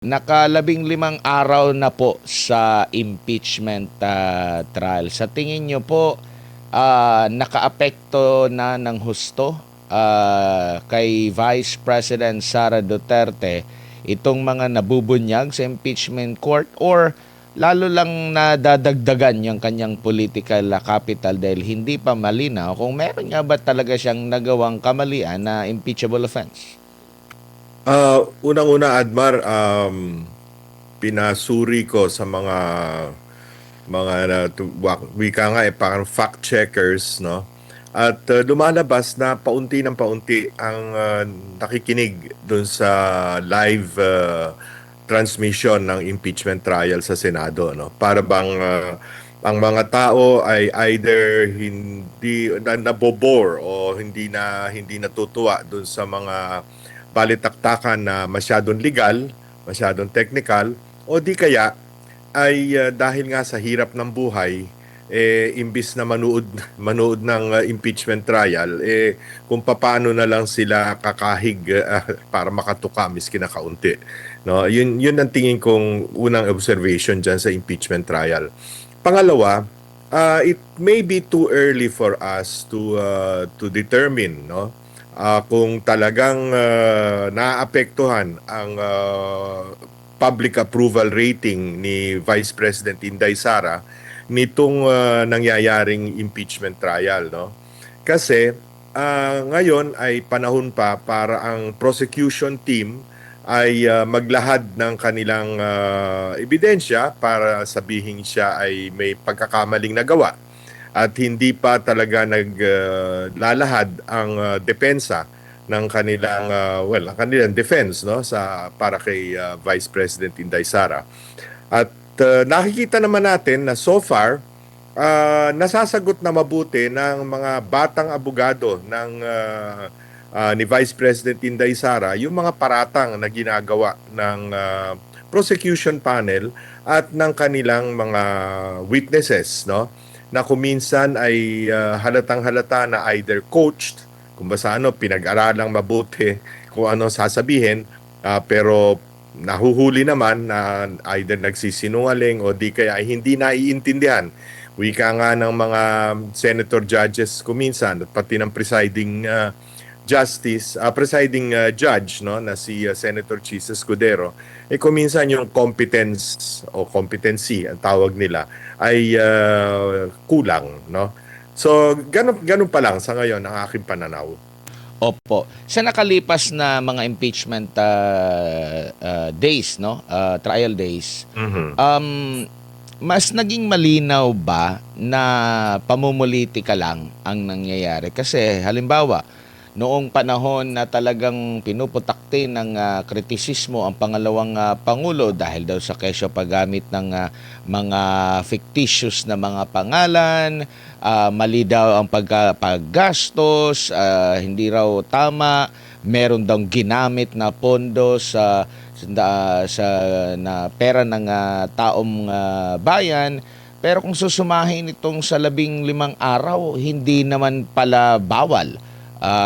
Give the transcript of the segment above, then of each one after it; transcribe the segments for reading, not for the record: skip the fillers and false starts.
Nakalabing-limang araw na po sa impeachment trial. Sa tingin niyo po, nakaapekto na ng husto kay Vice President Sara Duterte itong mga nabubunyag sa impeachment court, or lalo lang nadadagdagan yung kanyang political capital dahil hindi pa malinaw kung meron nga ba talaga siyang nagawang kamalian na impeachable offense? Unang-una, Admar, pinasuri ko sa wika nga parang fact checkers, no? At lumalabas na paunti ng paunti ang nakikinig doon sa live transmission ng impeachment trial sa Senado, no? Para bang ang mga tao ay either hindi nabobore o hindi natutuwa doon sa mga balitaktakan na masyadong legal, masyadong technical, o di kaya ay dahil nga sa hirap ng buhay, imbis na manood ng impeachment trial, kung paano na lang sila kakahig para makatuka miski na kaunti. No, yun ang tingin kong unang observation diyan sa impeachment trial. Pangalawa, it may be too early for us to determine, no, kung talagang naapektuhan ang public approval rating ni Vice President Inday Sara nitong nangyayaring impeachment trial, no? Kasi ngayon ay panahon pa para ang prosecution team ay maglahad ng kanilang ebidensya para sabihin siya ay may pagkakamaling nagawa at hindi pa talaga naglalahad ang depensa ng kanilang ang kanilang defense, no, sa para kay Vice President Inday Sara. At nakikita naman natin na so far nasasagot na mabuti ng mga batang abogado ni Vice President Inday Sara yung mga paratang na ginagawa ng prosecution panel at ng kanilang mga witnesses, no, na kuminsan ay halatang-halata na either coached, kung basta pinag-aralang mabuti kung ano sasabihin, pero nahuhuli naman na either nagsisinungaling o di kaya ay hindi naiintindihan. Wika nga ng mga senator judges kuminsan, at pati ng presiding judge, no, na si Senator Chis Escudero, kuminsan yung competence o competency ang tawag nila ay kulang, no. So ganun pa lang sa ngayon ang aking pananaw. Opo. Sa nakalipas na mga impeachment days, no? Trial days, mas naging malinaw ba na pamumulitika lang ang nangyayari? Kasi halimbawa, noong panahon na talagang pinuputakti ng kritisismo ang pangalawang Pangulo dahil daw sa kesyo paggamit ng mga fictitious na mga pangalan, mali daw ang paggastos, hindi raw tama, meron daw ginamit na pondo na pera ng taong bayan. Pero kung susumahin itong sa 15 araw, hindi naman pala bawal.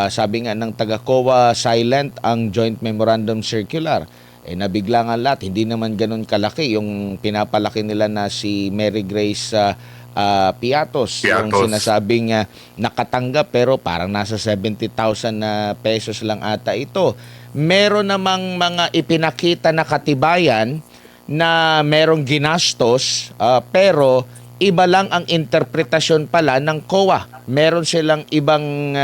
Sabi nga ng taga-COA, silent ang Joint Memorandum Circular. Nabigla nga lahat, hindi naman ganun kalaki yung pinapalaki nila na si Mary Grace Piatos. Yung sinasabing nakatanggap pero parang nasa 70,000 na pesos lang ata ito. Meron namang mga ipinakita na katibayan na merong ginastos, pero iba lang ang interpretasyon pala ng COA. Meron silang ibang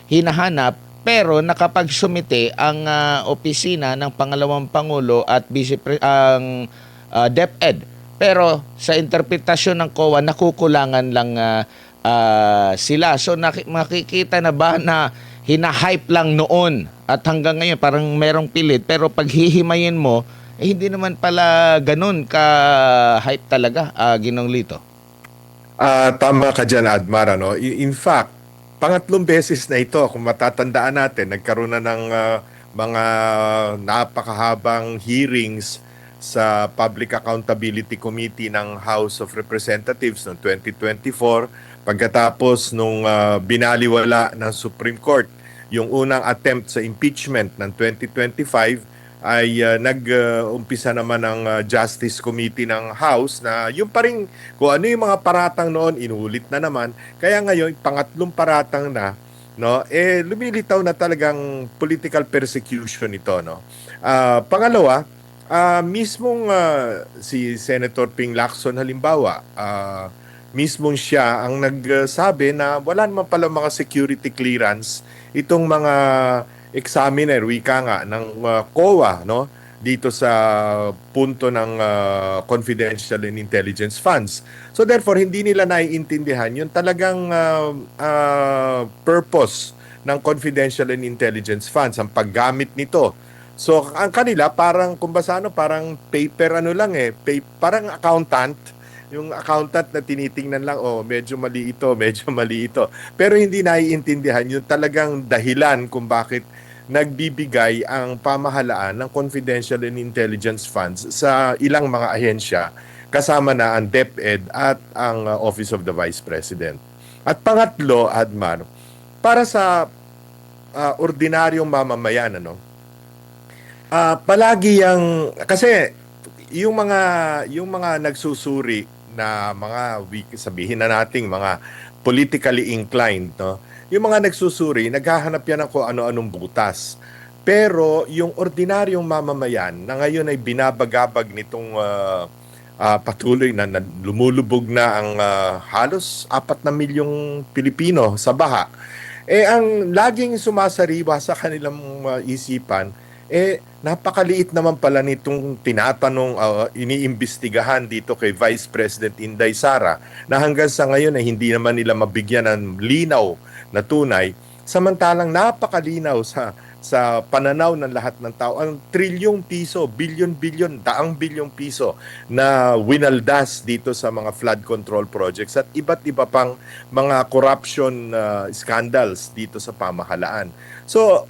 hinahanap, pero nakapagsumite ang opisina ng pangalawang Pangulo at ang DepEd. Pero sa interpretasyon ng COA, nakukulangan lang sila. So makikita na ba na hina-hype lang noon at hanggang ngayon parang merong pilit, pero pag hihimayin mo, hindi naman pala ganun ka-hype talaga, Ginong Lito. Tama ka dyan, Admar. Ano? In fact, pangatlong beses na ito, kung matatandaan natin, nagkaroon na ng mga napakahabang hearings sa Public Accountability Committee ng House of Representatives noong 2024, pagkatapos nung binaliwala ng Supreme Court yung unang attempt sa impeachment ng 2025, ay nag-umpisa naman ang Justice Committee ng House na yung pa rin kung ano yung mga paratang noon inulit na naman. Kaya ngayon pangatlong paratang na, no, lumilitaw na talagang political persecution ito, no. Pangalawa, mismong si Senator Ping Lacson halimbawa, mismong siya ang nagsabi na wala naman pala mga security clearance itong mga examiner, wika nga, ng COA, no? Dito sa punto ng confidential and intelligence funds. So therefore, hindi nila naiintindihan yung talagang purpose ng confidential and intelligence funds, ang paggamit nito. So ang kanila parang kumbasa parang paper lang parang accountant, yung accountant na tinitingnan lang, medyo mali ito, medyo mali ito. Pero hindi naiintindihan yung talagang dahilan kung bakit nagbibigay ang pamahalaan ng confidential and intelligence funds sa ilang mga ahensya, kasama na ang DepEd at ang Office of the Vice President. At pangatlo, Admar, para sa ordinaryong mamamayan, palagi yang kasi yung mga nagsusuri na mga sabihin na nating mga politically inclined, no, yung mga nagsusuri naghahanap yan ng kung ano-anong butas, pero yung ordinaryong mamamayan na ngayon ay binabagabag nitong patuloy na lumulubog na ang halos 4 na milyong Pilipino sa baha, ang laging sumasariwa sa kanilang isipan, napakaliit naman pala nitong tinatanong, iniimbestigahan dito kay Vice President Inday Sara, na hanggang sa ngayon ay hindi naman nila mabigyan ng linaw na tunay, samantalang napakalinaw sa pananaw ng lahat ng tao ang trilyong piso, bilyon-bilyon, daang bilyong piso na winaldas dito sa mga flood control projects at iba't iba pang mga corruption scandals dito sa pamahalaan. So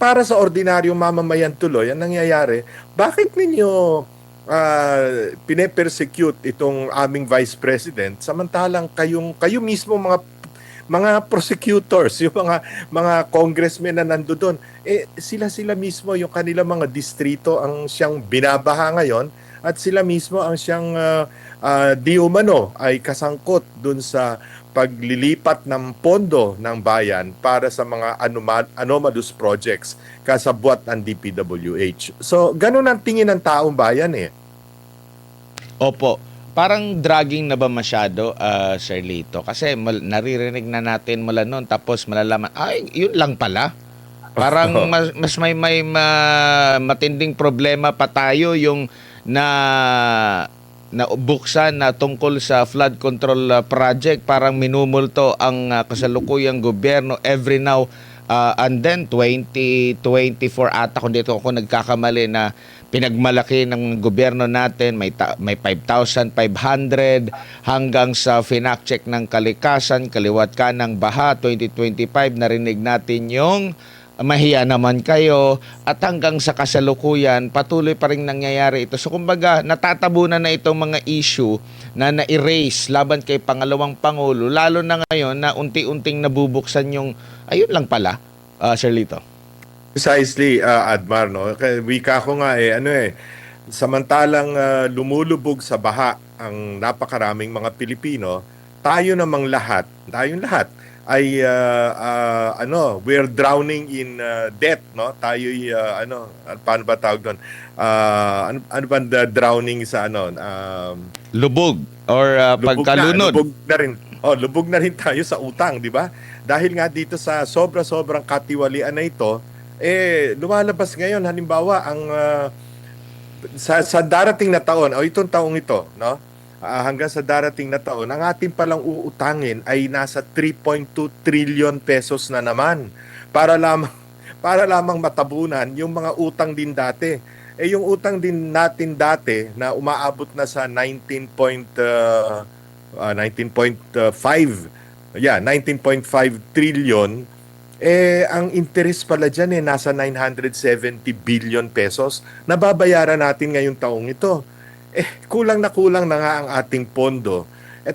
para sa ordinaryong mamamayan tuloy, ang nangyayari, bakit ninyo pine-persecute itong aming Vice President samantalang kayo mismo mga prosecutors, yung mga congressmen na nandoon, sila mismo yung kanilang mga distrito ang siyang binabaha ngayon at sila mismo ang siyang di umano ay kasangkot dun sa paglilipat ng pondo ng bayan para sa mga anomalous projects kasabwat ang DPWH. So, ganun ang tingin ng taong bayan Opo. Parang dragging na ba masyado, Sir Lito? Kasi naririnig na natin mula noon tapos malalaman, ay, yun lang pala. Parang mas may matinding problema pa tayo yung na buksan na tungkol sa flood control project. Parang minumulto ang kasalukuyang gobyerno every now and then 2024 ata kung dito ako nagkakamali na pinagmalaki ng gobyerno natin, may 5,500 hanggang sa finact check ng kalikasan, kaliwat ka ng baha 2025, narinig natin yung mahiya naman kayo, at hanggang sa kasalukuyan patuloy pa rin nangyayari ito. So kumbaga natatabunan na itong mga issue na na-erase laban kay pangalawang pangulo, lalo na ngayon na unti-unting nabubuksan yung ayun lang pala, Sir Lito. Precisely, Admar, no? Wika ko nga samantalang lumulubog sa baha ang napakaraming mga Pilipino, tayong lahat ay we're drowning in debt, no? Tayo'y paano ba tawag doon? Ano ba drowning sa Lubog or pagkalunod. Lubog na rin tayo sa utang, di ba? Dahil nga dito sa sobrang katiwalian na ito, lumalabas ngayon halimbawa ang sa darating na taon o itong taong ito, no? Hanggang sa darating na taon, ang ating palang uutangin ay nasa 3.2 trillion pesos na naman para lamang matabunan yung mga utang din dati. Yung utang din natin dati na umaabot na sa 19.5 trillion, ang interest pala dyan nasa 970 billion pesos na babayaran natin ngayong taong ito. Kulang na nga ang ating pondo. At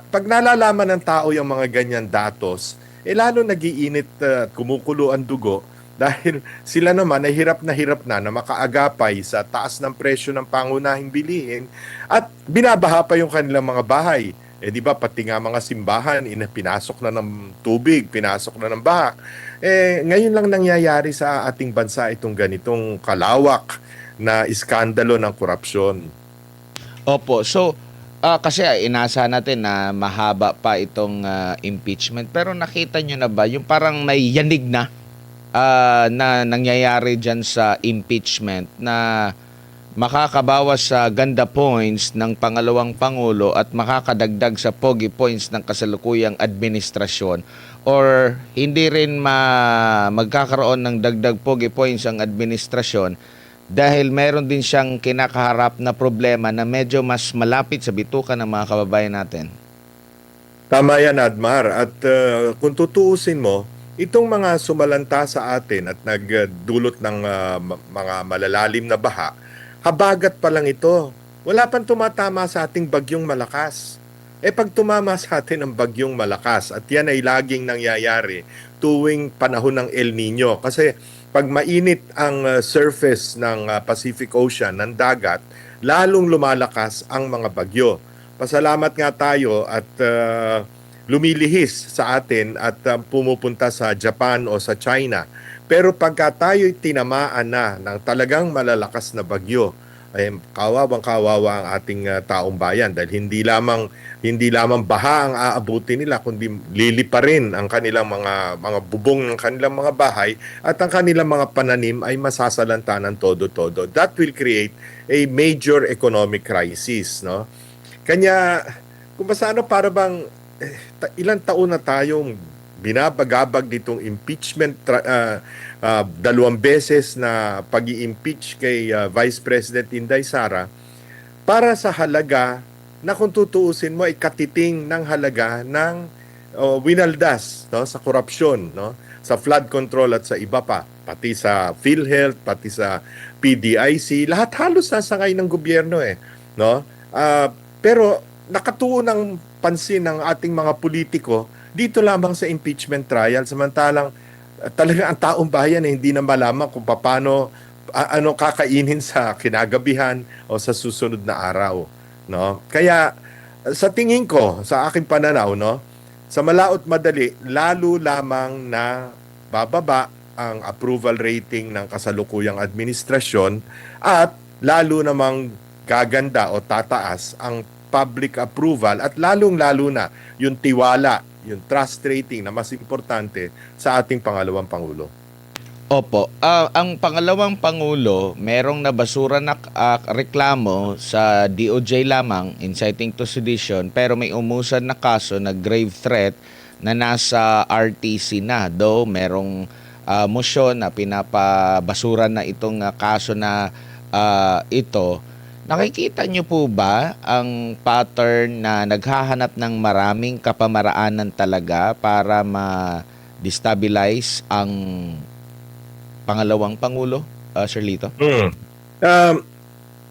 pag nalalaman ng tao yung mga ganyan datos, lalo nagiinit at kumukulo ang dugo, Dahil sila naman ay hirap na makaagapay sa taas ng presyo ng pangunahing bilihin at binabaha pa yung kanilang mga bahay. Eh di ba pati nga mga simbahan pinasok na ng tubig, pinasok na ng baha. Eh ngayon lang nangyayari sa ating bansa itong ganitong kalawak na iskandalo ng korupsyon. Opo. So, kasi inasa natin na mahaba pa itong impeachment. Pero nakita nyo na ba yung parang may yanig na na nangyayari dyan sa impeachment na makakabawas sa ganda points ng pangalawang pangulo at makakadagdag sa pogi points ng kasalukuyang administrasyon, or hindi rin magkakaroon ng dagdag pogi points ang administrasyon dahil meron din siyang kinakaharap na problema na medyo mas malapit sa bituka ng mga kababayan natin? Tama yan, Admar. At kung tutuusin mo, itong mga sumalanta sa atin at nagdulot ng mga malalalim na baha, habagat pa lang ito. Wala pang tumatama sa ating bagyong malakas. Eh pag tumama sa atin ang bagyong malakas, at yan ay laging nangyayari tuwing panahon ng El Nino. Kasi pag mainit ang surface ng Pacific Ocean, ng dagat, lalong lumalakas ang mga bagyo. Pasalamat nga tayo at lumilihis sa atin at pumupunta sa Japan o sa China. Pero pagka tayo'y tinamaan na ng talagang malalakas na bagyo, ay kawawang-kawawa ang ating taong bayan dahil hindi lamang baha ang aabutin nila, kundi lilipa rin ang kanilang mga bubong ng kanilang mga bahay at ang kanilang mga pananim ay masasalanta ng todo-todo. That will create a major economic crisis, no? Kanya kung paano para bang ilang taon na tayong binabagabag nitong impeachment, dalawang beses na pag-i-impeach kay Vice President Inday Sara para sa halaga na kung tutuusin mo ay katiting ng halaga ng winaldas, no, sa korupsyon, no, sa flood control at sa iba pa, pati sa PhilHealth, pati sa PDIC, lahat halos sasangay ng gobyerno no? Pero nakatuon ng pansin ng ating mga politiko dito lamang sa impeachment trial, samantalang talaga ang taong bayan hindi na malaman kung paano ano kakainin sa kinagabihan o sa susunod na araw, no? Kaya sa tingin ko, sa aking pananaw, no, sa malaot madali, lalo lamang na bababa ang approval rating ng kasalukuyang administrasyon at lalo namang gaganda o tataas ang public approval at lalong-lalo na yung tiwala, yung trust rating na mas importante sa ating pangalawang pangulo. Opo. Ang pangalawang pangulo, merong nabasura na reklamo sa DOJ lamang, inciting to sedition, pero may umusan na kaso na grave threat na nasa RTC na. Though merong motion na pinapabasura na itong kaso na ito. Nakikita niyo po ba ang pattern na naghahanap ng maraming kapamaraanan talaga para ma-destabilize ang pangalawang pangulo, Sir Lito?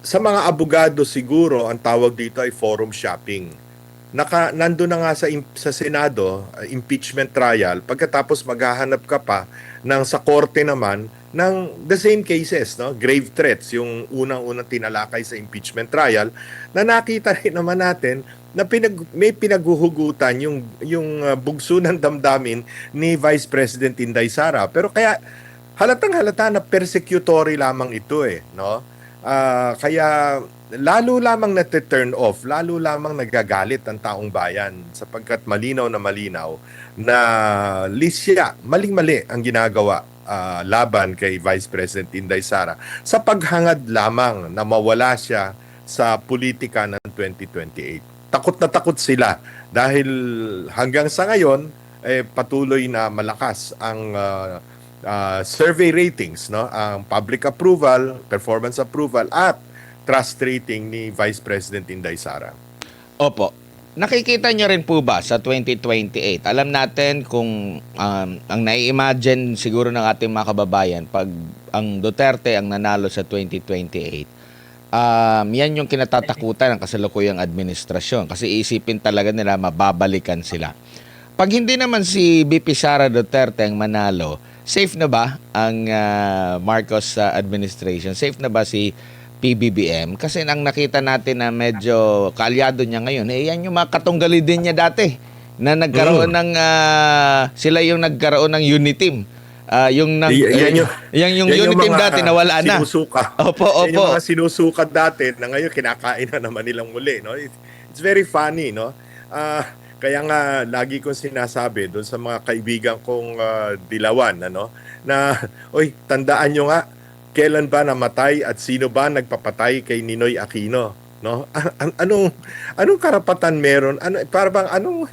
Sa mga abogado siguro, ang tawag dito ay forum shopping. Nandun na nga sa Senado, impeachment trial, pagkatapos maghahanap ka pa ng sa korte naman ng the same cases, no? Grave threats, yung unang-unang tinalakay sa impeachment trial, na nakita rin naman natin na may pinaghuhugutan yung bugso ng damdamin ni Vice President Inday Sara. Pero kaya halatang-halata na persecutory lamang ito no? Kaya lalo lamang na-turn off, lalo lamang nagagalit ang taong bayan sapagkat malinaw na lisya, maling-mali ang ginagawa laban kay Vice President Inday Sara sa paghangad lamang na mawala siya sa politika ng 2028. Takot na takot sila dahil hanggang sa ngayon patuloy na malakas ang survey ratings, no? Ang public approval, performance approval at trust rating ni Vice President Inday Sara. Opo. Nakikita nyo rin po ba sa 2028? Alam natin kung ang nai-imagine siguro ng ating mga kababayan pag ang Duterte ang nanalo sa 2028, yan yung kinatatakutan ng kasalukuyang administrasyon kasi isipin talaga nila mababalikan sila. Pag hindi naman si BP Sara Duterte ang manalo, safe na ba ang Marcos administration? Safe na ba si PBBM? Kasi ang nakita natin na medyo kaalyado niya ngayon, yan yung mga katunggali din niya dati na nagkaroon ng sila yung nagkaroon ng uniteam. Yung yung uniteam dati nawala na. Sinusuka. Opo, Yan yung opo. mga sinusukat dati na ngayon kinakain na naman nilang muli, no? It's very funny, no? Kaya nga lagi kong sinasabi doon sa mga kaibigan kong dilawan, ano, na oy, tandaan nyo nga kailan ba namatay at sino ba nagpapatay kay Ninoy Aquino, no? Anong karapatan meron? Para bang anong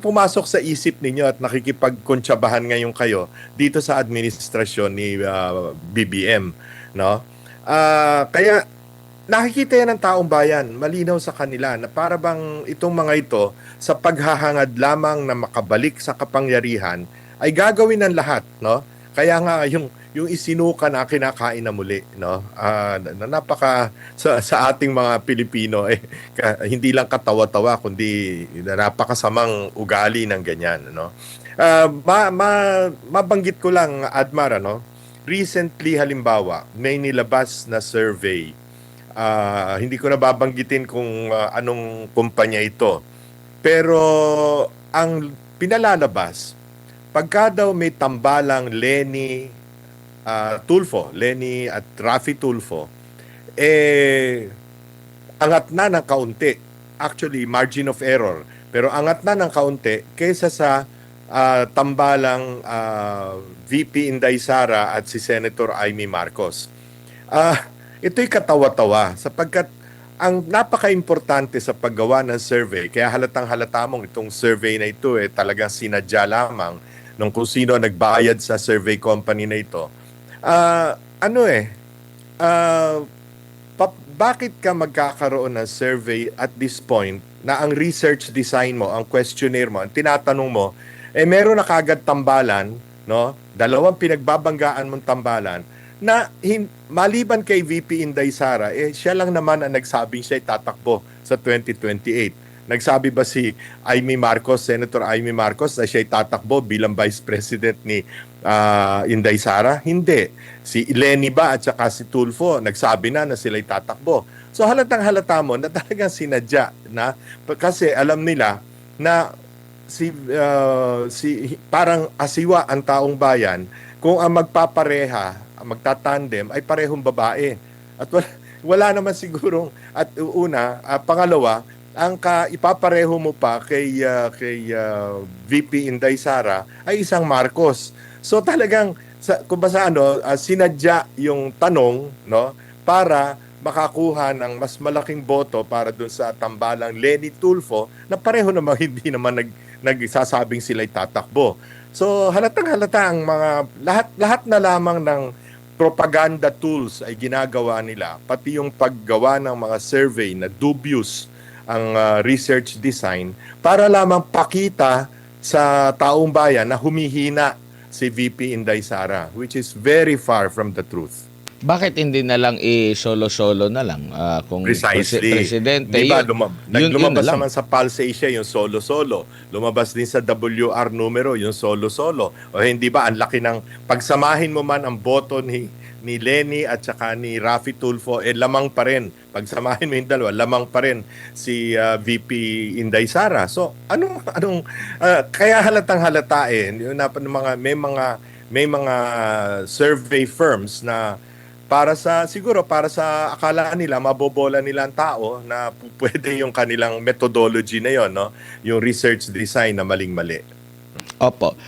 pumasok sa isip ninyo at nakikipagkontsabahan ngayon kayo dito sa administrasyon ni BBM, no? Kaya nakikita yan ng taong bayan, malinaw sa kanila na para bang itong mga ito sa paghahangad lamang na makabalik sa kapangyarihan ay gagawin ng lahat, no? Kaya nga yung isinuka na kinakain na muli, no? Napaka sa ating mga Pilipino hindi lang katawa-tawa kundi napakasamang ugali ng ganyan, no? Mabanggit ko lang, Admar, ano? Recently halimbawa, may nilabas na survey. Hindi ko na babanggitin kung anong kumpanya ito. Pero ang pinalalabas, pagka daw may tambalang Lenny at Raffy Tulfo, angat na ng kaunti. Actually, margin of error. Pero angat na ng kaunti kaysa sa tambalang VP Inday Sara at si Senator Amy Marcos. Ito'y katawa-tawa sapagkat ang napaka-importante sa paggawa ng survey, kaya halatang halata mong itong survey na ito talagang sinadya lamang ng kung sino nagbayad sa survey company na ito. Bakit ka magkakaroon ng survey at this point na ang research design mo, ang questionnaire mo, ang tinatanong mo, meron na kagad tambalan, no? Dalawang pinagbabanggaan mong tambalan, na maliban kay VP Inday Sara, siya lang naman ang nagsabing siya tatakbo sa 2028. Nagsabi ba si Amy Marcos, Senator Amy Marcos, na siya tatakbo bilang Vice President ni Inday Sara? Hindi. Si Lenny ba at saka si Tulfo, nagsabi na sila'y tatakbo. So halatang halata mo na talagang sinadya na, kasi alam nila na parang asiwa ang taong bayan kung ang magtatandem ay parehong babae. At wala naman sigurong, at pangalawa, ang ipapareho mo pa kay VP Inday Sara ay isang Marcos. So talagang sinadya yung tanong, no, para makakuha ng mas malaking boto para dun sa tambalang Lenny Tulfo na pareho naman hindi naman nagsasabing sila'y tatakbo. So halatang halata ang mga lahat na lamang ng propaganda tools ay ginagawa nila, pati yung paggawa ng mga survey na dubious ang research design para lamang pakita sa taong bayan na humihina si VP Inday Sara, which is very far from the truth. Bakit hindi na lang solo-solo na lang kung Precisely. presidente? Diba, yun lumabas na lang. naman sa Pulse Asia yung solo-solo. Lumabas din sa WR numero yung solo-solo. O hindi ba, ang laki ng pagsamahin mo man ang boto ni Lenny at saka ni Raffy Tulfo, lamang pa rin. Pagsamahin mo yung dalawa, lamang pa rin si VP Inday Sara. So, kaya halatang halata may mga survey firms na siguro para sa akala nila mabobola nila ang tao na pwede yung kanilang methodology na yon, no, yung research design na maling-mali. Opo.